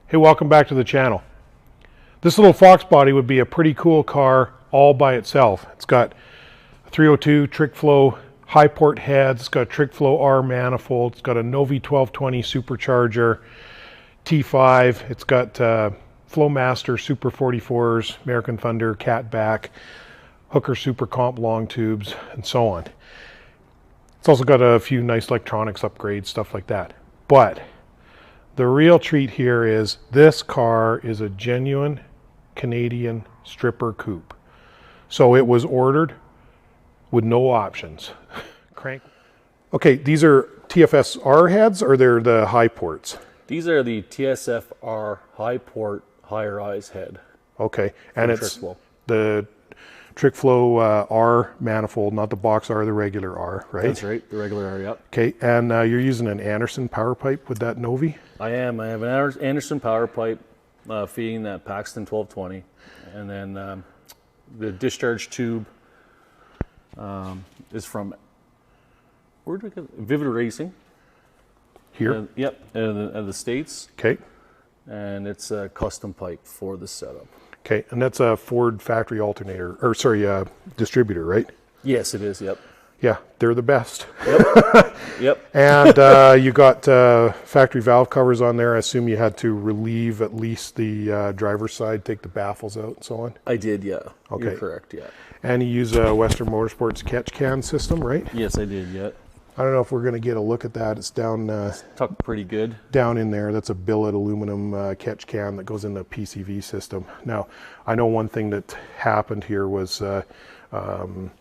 Hey, welcome back to the channel. This little Foxbody would be a pretty cool car all by itself. It's got a 302 trick flow high port heads, it's got a trick flow R manifold, it's got a Novi 1220 Supercharger T5, it's got Flowmaster Super 44s, American Thunder, Catback, Hooker Super Comp long tubes, and so on. It's also got a few nice electronics upgrades, stuff like that. But the real treat here is this car is a genuine Canadian stripper coupe. So it was ordered with no options. Crank. Okay, these are TFS-R heads, or they're the high ports? These are the TFR-R High Port high rise head. Okay, and it's the trick flow R manifold, not the box R, the regular R, right? That's right, the regular R, yep. Okay, and you're using an Anderson power pipe with that Novi? I am. I have an Anderson power pipe feeding that Paxton 1220, and then the discharge tube is from, where did I get it? Vivid Racing. Here? Yep, in the States. Okay. And it's a custom pipe for the setup. Okay, and that's a Ford factory alternator, or sorry, distributor, right? Yes, it is, yep. Yeah, they're the best. Yep. Yep. And you got factory valve covers on there. I assume you had to relieve at least the driver's side, take the baffles out and so on? I did, yeah. Okay. You're correct, yeah. And you use a Western Motorsports catch can system, right? Yes, I did, yeah. I don't know if we're going to get a look at that. It's down it's tucked pretty good. Down in there. That's a billet aluminum catch can that goes in the PCV system. Now, I know one thing that happened here was, and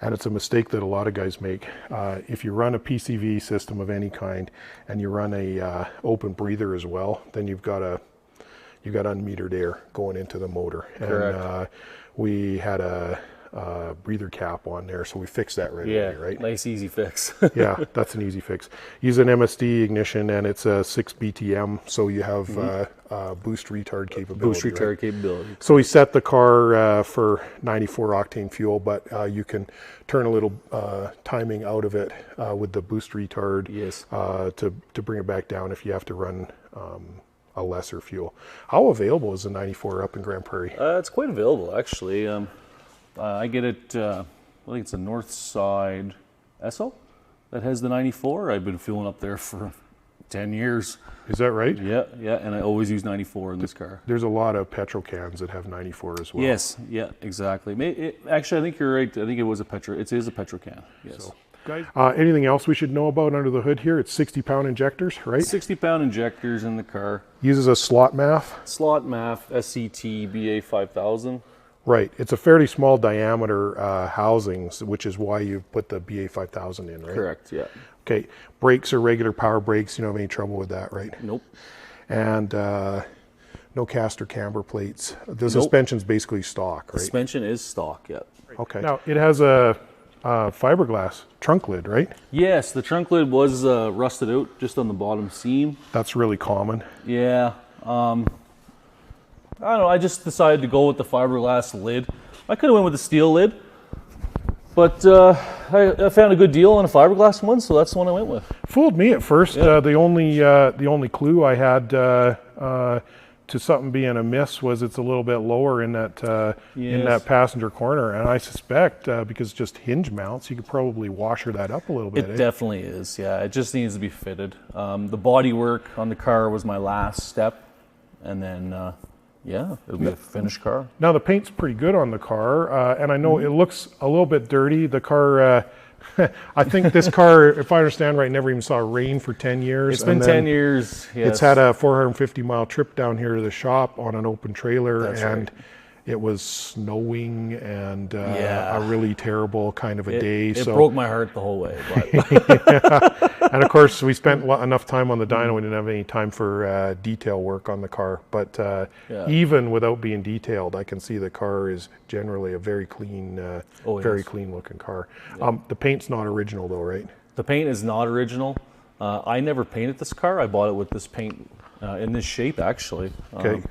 it's a mistake that a lot of guys make. If you run a PCV system of any kind and you run a open breather as well, then you've got unmetered air going into the motor. Correct. And we had a breather cap on there, so we fixed that right away, right? Nice easy fix. Yeah, that's an easy fix. Use an MSD ignition, and it's a 6 BTM, so you have boost retard capability. Boost retard capability. So we set the car for 94 octane fuel, but you can turn a little timing out of it with the boost retard. Yes. To bring it back down if you have to run a lesser fuel. How available is the 94 up in Grand Prairie? It's quite available, actually. I get it, I think it's a North Side Esso that has the 94. I've been fueling up there for 10 years. Is that right? Yeah, yeah, and I always use 94 in this car. There's a lot of petrol cans that have 94 as well. Yes, yeah, exactly. Actually, I think you're right. I think it is a petrol can, yes. So, guys, anything else we should know about under the hood here? It's 60-pound injectors, right? 60-pound injectors in the car. Uses a slot MAF. Slot MAF SCT BA 5000. Right. It's a fairly small diameter housings, which is why you put the BA 5000 in, right? Correct, yeah. Okay. Brakes are regular power brakes. You don't have any trouble with that, right? Nope. And no caster camber plates. The suspension's basically stock, right? Suspension is stock, yeah. Okay. Now, it has a fiberglass trunk lid, right? Yes, the trunk lid was rusted out just on the bottom seam. That's really common. Yeah. I don't know, I just decided to go with the fiberglass lid. I could have went with the steel lid, but I found a good deal on a fiberglass one, so that's the one I went with. Fooled me at first. Yeah. The only clue I had to something being amiss was it's a little bit lower in that in that passenger corner, and I suspect because it's just hinge mounts, you could probably washer that up a little bit. It definitely is, yeah. It just needs to be fitted. The body work on the car was my last step, and then yeah, it'll be a finished car. Now the paint's pretty good on the car, and I know it looks a little bit dirty. The car, I think this car, if I understand right, never even saw rain for 10 years. It's been 10 years, yes. It's had a 450-mile trip down here to the shop on an open trailer. That's and right. It was snowing and a really terrible kind of a day. It broke my heart the whole way. But. Yeah. And of course, we spent enough time on the dyno, we didn't have any time for detail work on the car. But even without being detailed, I can see the car is generally a very clean, very clean looking car. Yeah. The paint's not original though, right? The paint is not original. I never painted this car. I bought it with this paint in this shape, actually. Okay.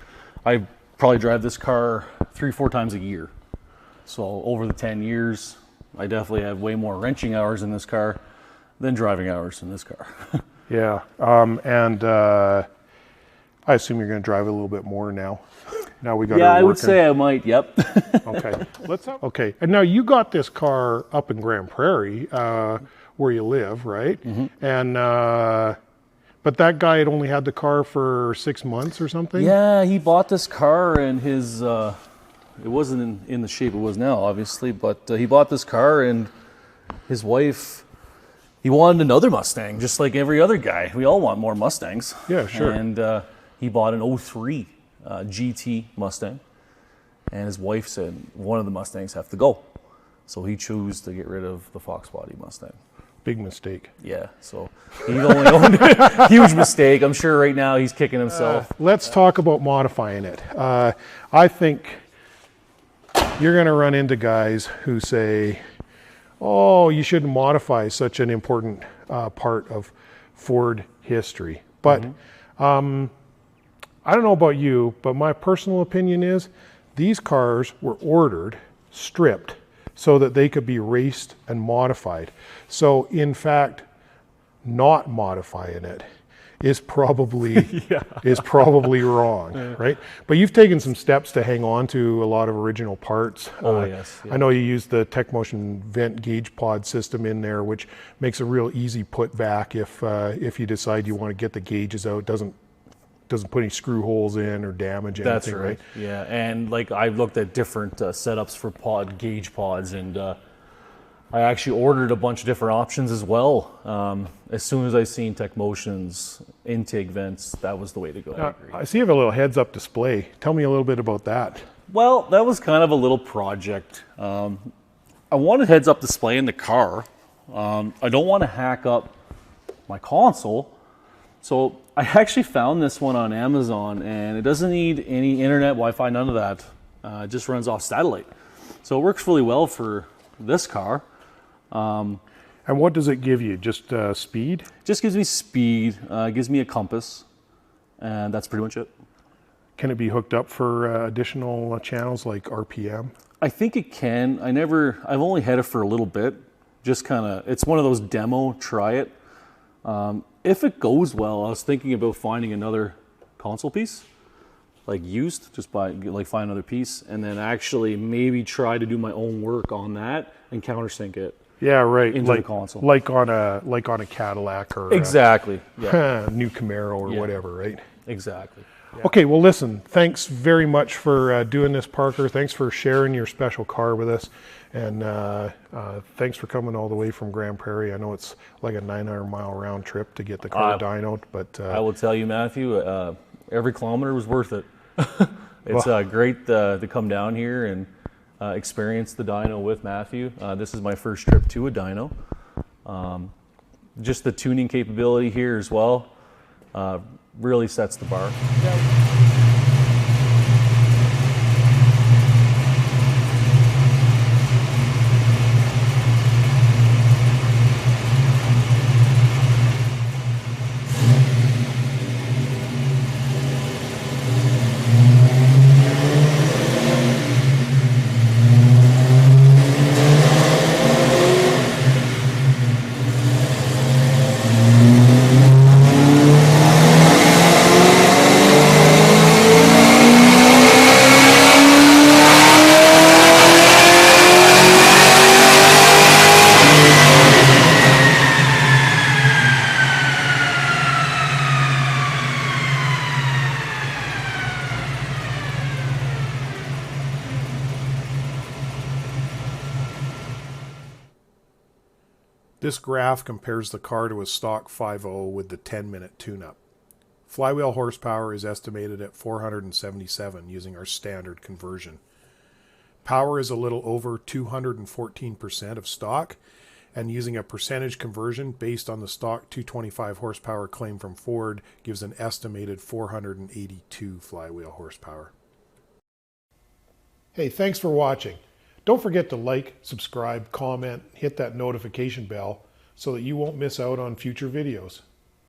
I probably drive this car 3-4 times a year. So over the 10 years, I definitely have way more wrenching hours in this car than driving hours in this car. Yeah, and I assume you're going to drive a little bit more now. Now we got. Yeah, I would say I might. Yep. Okay. Okay. And now you got this car up in Grand Prairie, where you live, right? And but that guy had only had the car for 6 months or something. Yeah, he bought this car and his. It wasn't in the shape it was now, obviously, but he bought this car and his wife. He wanted another Mustang, just like every other guy. We all want more Mustangs. Yeah, sure. And he bought an 03 GT Mustang. And his wife said one of the Mustangs have to go. So he chose to get rid of the Foxbody Mustang. Big mistake. Yeah, so he only owned it. Huge mistake. I'm sure right now he's kicking himself. Let's talk about modifying it. I think you're going to run into guys who say, oh, you shouldn't modify such an important part of Ford history. But I don't know about you, but my personal opinion is these cars were ordered, stripped, so that they could be raced and modified. So in fact, not modifying it is probably is probably wrong, right? But you've taken some steps to hang on to a lot of original parts. Oh yes. Yeah. I know you use the Tecmotion vent gauge pod system in there, which makes a real easy put back if you decide you want to get the gauges out. Doesn't put any screw holes in or damage anything. That's right. Yeah, and like I've looked at different setups for gauge pods, and I actually ordered a bunch of different options as well. As soon as I seen Tecmotion's intake vents, that was the way to go. I agree. I see you have a little heads-up display. Tell me a little bit about that. Well, that was kind of a little project. I wanted heads-up display in the car. I don't want to hack up my console. So I actually found this one on Amazon, and it doesn't need any internet, Wi-Fi, none of that. It just runs off satellite. So it works really well for this car. And what does it give you? Just speed? Just gives me speed, gives me a compass, and that's pretty much it. Can it be hooked up for additional channels like RPM? I think it can. I've only had it for a little bit. Just kind of, it's one of those demo, try it. If it goes well, I was thinking about finding another console piece, like used, just find another piece, and then actually maybe try to do my own work on that and countersink it. Yeah, right. Into the console, like on a Cadillac or exactly, a new Camaro or whatever, right? Exactly. Yeah. Okay, well, listen. Thanks very much for doing this, Parker. Thanks for sharing your special car with us, and thanks for coming all the way from Grand Prairie. I know it's like a 900-mile round trip to get the car dynoed, but I will tell you, Matthew, every kilometer was worth it. It's great to come down here and experience the dyno with Matthew. This is my first trip to a dyno. Just the tuning capability here as well really sets the bar. This graph compares the car to a stock 5.0 with the 10-minute tune-up. Flywheel horsepower is estimated at 477 using our standard conversion. Power is a little over 214% of stock, and using a percentage conversion based on the stock 225 horsepower claim from Ford gives an estimated 482 flywheel horsepower. Hey, thanks for watching. Don't forget to like, subscribe, comment, hit that notification bell so that you won't miss out on future videos.